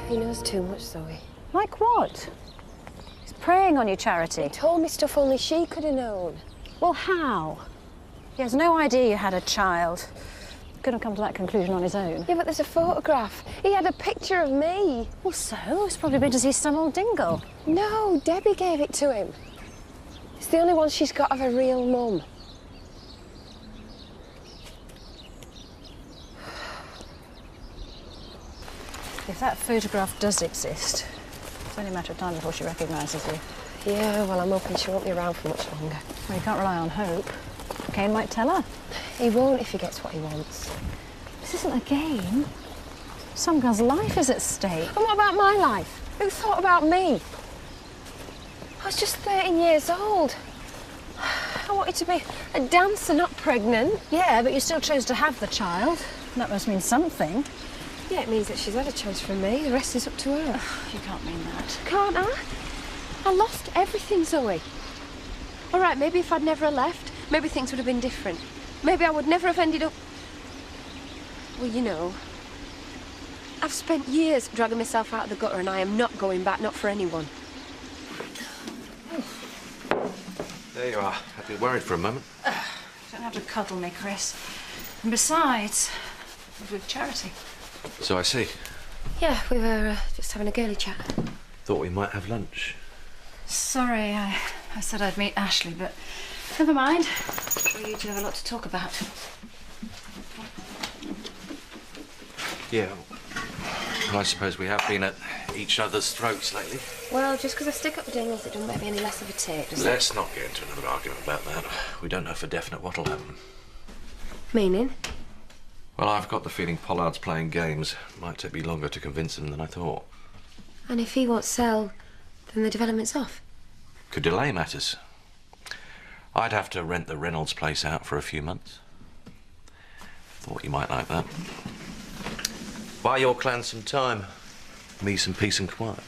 He knows too much, Zoe. Like what? He's preying on your charity. He told me stuff only she could have known. Well, how? He has no idea you had a child. Couldn't have come to that conclusion on his own. Yeah, but there's a photograph. He had a picture of me. Well, so? He's probably been to see some old Dingle. No, Debbie gave it to him. It's the only one she's got of a real mum. If that photograph does exist, it's only a matter of time before she recognises you. Yeah, well, I'm hoping she won't be around for much longer. Well, you can't rely on hope. Kane might tell her. He won't if he gets what he wants. This isn't a game. Some girl's life is at stake. And what about my life? Who thought about me? I was just 13 years old. I wanted to be a dancer, not pregnant. Yeah, but you still chose to have the child. That must mean something. Yeah, it means that she's had a chance from me. The rest is up to her. You can't mean that. Can't I? I lost everything, Zoe. All right, maybe if I'd never left, maybe things would have been different. Maybe I would never have ended up... Well, you know, I've spent years dragging myself out of the gutter and I am not going back, not for anyone. There you are. I've been worried for a moment. You don't have to cuddle me, Chris. And besides, we're with charity. So I see. Yeah, we were just having a girly chat. Thought we might have lunch. Sorry, I said I'd meet Ashley, but never mind. I'm sure you two have a lot to talk about. Yeah. Well, I suppose we have been at each other's throats lately. Well, just because I stick up with Dingles, it doesn't make me any less of a tit, does it? Let's not get into another argument about that. We don't know for definite what'll happen. Meaning? Well, I've got the feeling Pollard's playing games. Might take me longer to convince him than I thought. And if he won't sell, then the development's off? Could delay matters. I'd have to rent the Reynolds place out for a few months. Thought you might like that. Buy your clan some time. Me some peace and quiet.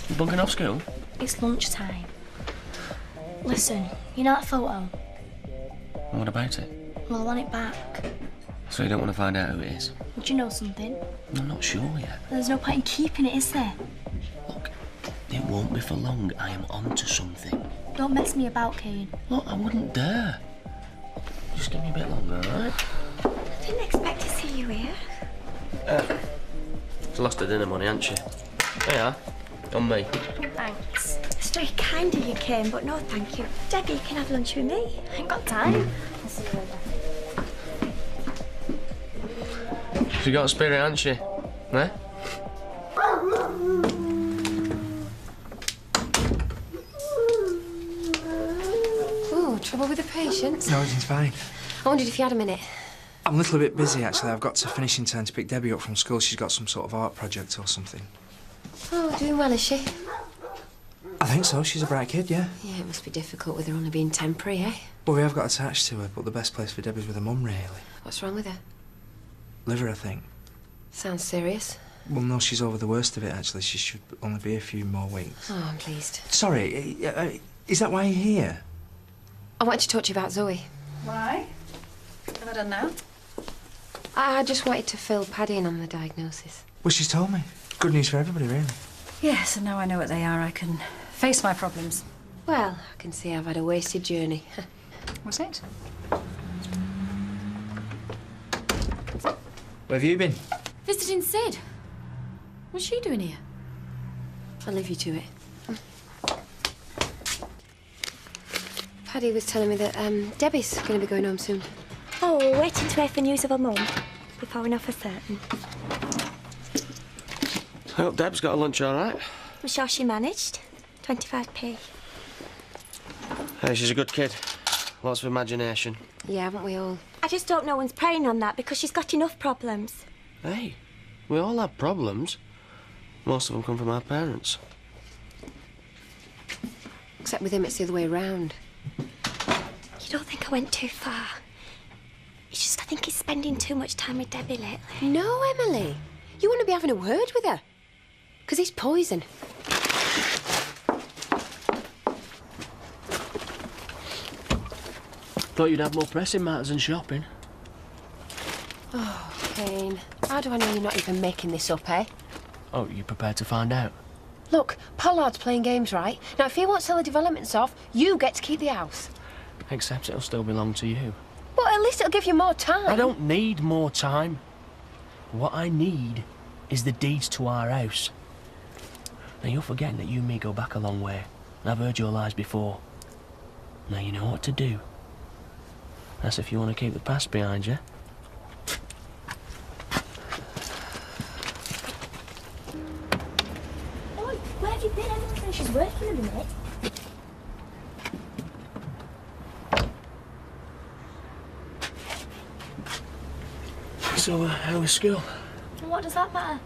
You bunking off school? It's lunchtime. Listen, you know that photo? What about it? Well, I want it back. So you don't want to find out who it is? Would you know something? I'm not sure yet. There's no point in keeping it, is there? Look, it won't be for long. I am onto something. Don't mess me about, Kane. Look, I wouldn't dare. Just give me a bit longer, all right? I didn't expect to see you here. She's lost her dinner money, hasn't she? There you are. On me. Thanks. It's very kind of you, Kane, but no thank you. Debbie, you can have lunch with me. I ain't got time. I'll see you later. She got a spirit, hasn't she? Eh? Oh, trouble with the patients? No, everything's fine. I wondered if you had a minute. I'm a little bit busy, actually. I've got to finish in time to pick Debbie up from school. She's got some sort of art project or something. Oh, doing well, is she? I think so. She's a bright kid, yeah. Yeah, it must be difficult with her only being temporary, eh? Well, we have got attached to her, but the best place for Debbie's with her mum, really. What's wrong with her? Liver, I think. Sounds serious. Well, no, she's over the worst of it, actually. She should only be a few more weeks. Oh, I'm pleased. Sorry, is that why you're here? I wanted to talk to you about Zoe. Why? Have I done now? I just wanted to fill Paddy in on the diagnosis. Well, she's told me. Good news for everybody, really. Yes, and now I know what they are, I can face my problems. Well, I can see I've had a wasted journey. What's it? Where have you been? Visiting Sid. What's she doing here? I'll leave you to it. Paddy was telling me that Debbie's going to be going home soon. Oh, we're waiting to hear for news of her mum before we know for certain. I hope Deb's got her lunch all right. I'm sure she managed. 25p. Hey, she's a good kid. Lots of imagination. Yeah, haven't we all? I just hope no one's preying on that because she's got enough problems. Hey, we all have problems. Most of them come from our parents. Except with him, it's the other way round. You don't think I went too far? It's just I think he's spending too much time with Debbie lately. No, Emily. You want to be having a word with her. Because he's poison. Thought you'd have more pressing matters than shopping. Oh, Kane, how do I know you're not even making this up, eh? Oh, you prepared to find out? Look, Pollard's playing games, right? Now, if he won't sell the developments off, you get to keep the house. Except it'll still belong to you. But at least it'll give you more time. I don't need more time. What I need is the deeds to our house. Now, you're forgetting that you and me go back a long way. And I've heard your lies before. Now you know what to do. That's if you want to keep the past behind you. Oi, where have you been? Everyone says she's working a minute. So, how was school? And what does that matter?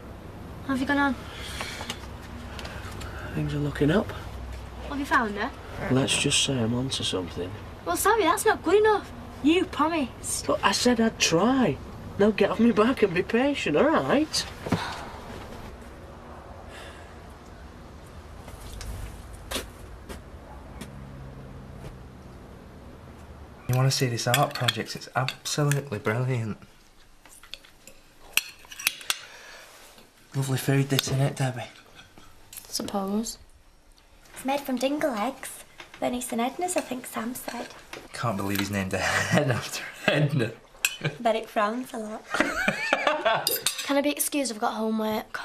How have you gone on? Things are looking up. What have you found her? Let's just say I'm onto something. Well, Sammy, that's not good enough. You promised. But I said I'd try. Now get off me back and be patient, all right? You want to see this art project? It's absolutely brilliant. Lovely food this, isn't it, Debbie? Suppose. It's made from dingle eggs. Bernice and Edna's, I think Sam said. Can't believe he's named a hen after Edna. Bet it frowns a lot. Can I be excused? I've got homework.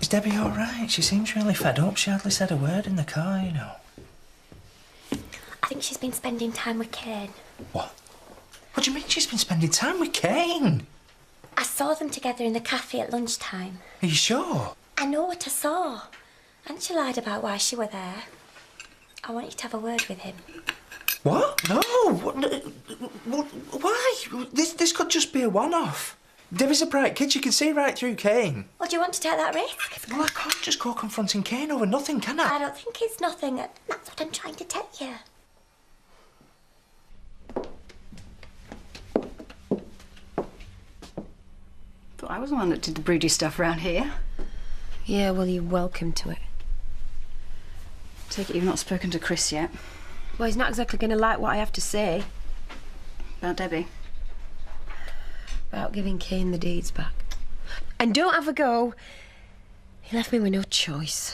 Is Debbie all right? She seems really fed up. She hardly said a word in the car, you know. I think she's been spending time with Kane. What? What do you mean she's been spending time with Kane? I saw them together in the cafe at lunchtime. Are you sure? I know what I saw. And she lied about why she were there. I want you to have a word with him. What? No. Why? This could just be a one-off. Debbie's a bright kid. You can see right through Kane. Well, do you want to take that risk? Well, I can't just go confronting Kane over nothing, can I? I don't think it's nothing. That's what I'm trying to tell you. Thought I was the one that did the broody stuff round here. Yeah, well, you're welcome to it. Take it you've not spoken to Chris yet. Well, he's not exactly going to like what I have to say About Debbie. about giving Kane the deeds back. And don't have a go. He left me with no choice.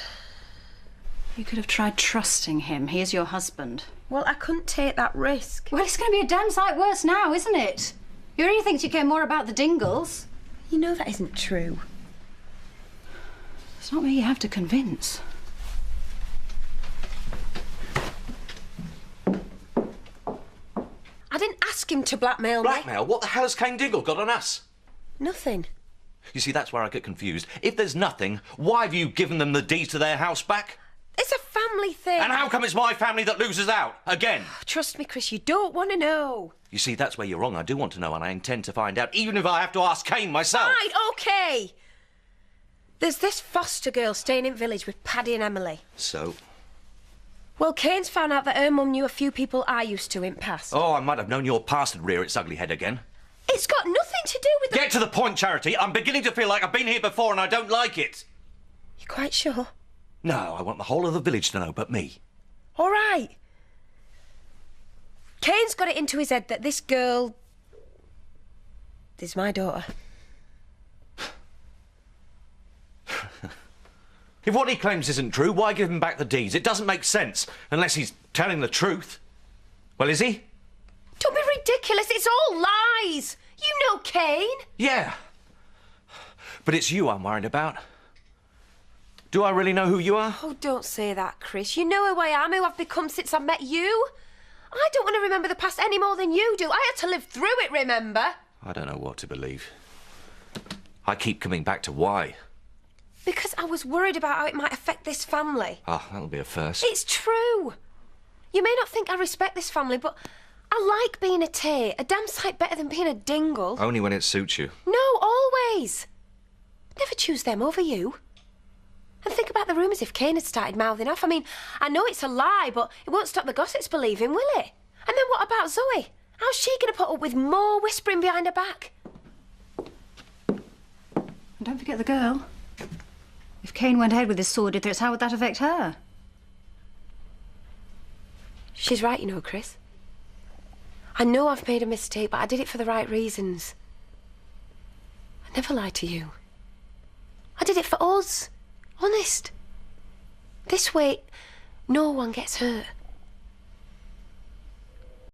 You could have tried trusting him. He is your husband. Well, I couldn't take that risk. Well, it's going to be a damn sight worse now, isn't it? You really think you care more about the Dingles? You know that isn't true. It's not me you have to convince. I didn't ask him to blackmail me. Blackmail? What the hell has Kane Dingle got on us? Nothing. You see, that's where I get confused. If there's nothing, why have you given them the deeds to their house back? It's a family thing. And how come it's my family that loses out? Again? Trust me, Chris, you don't want to know. You see, that's where you're wrong. I do want to know, and I intend to find out, even if I have to ask Kane myself. Right, OK. There's this foster girl staying in village with Paddy and Emily. So? Well, Kane's found out that her mum knew a few people I used to in past. Oh, I might have known your past would rear its ugly head again. It's got nothing to do with the... Get to the point, Charity. I'm beginning to feel like I've been here before and I don't like it. You're quite sure? No, I want the whole of the village to know, but me. All right. Kane's got it into his head that this girl is my daughter. If what he claims isn't true, why give him back the deeds? It doesn't make sense, unless he's telling the truth. Well, is he? Don't be ridiculous. It's all lies. You know Kane. Yeah. But it's you I'm worried about. Do I really know who you are? Oh, don't say that, Chris. You know who I am, who I've become since I met you. I don't want to remember the past any more than you do. I had to live through it, remember? I don't know what to believe. I keep coming back to why. Because I was worried about how it might affect this family. Ah, that'll be a first. It's true. You may not think I respect this family, but I like being a Tate a damn sight better than being a Dingle. Only when it suits you. No, always. Never choose them over you. And think about the rumours if Kane had started mouthing off. I mean, I know it's a lie, but it won't stop the gossips believing, will it? And then what about Zoe? How's she going to put up with more whispering behind her back? And don't forget the girl. If Kane went ahead with his sordid threats, how would that affect her? She's right, you know, Chris. I know I've made a mistake, but I did it for the right reasons. I never lied to you. I did it for us. Honest. This way, no one gets hurt.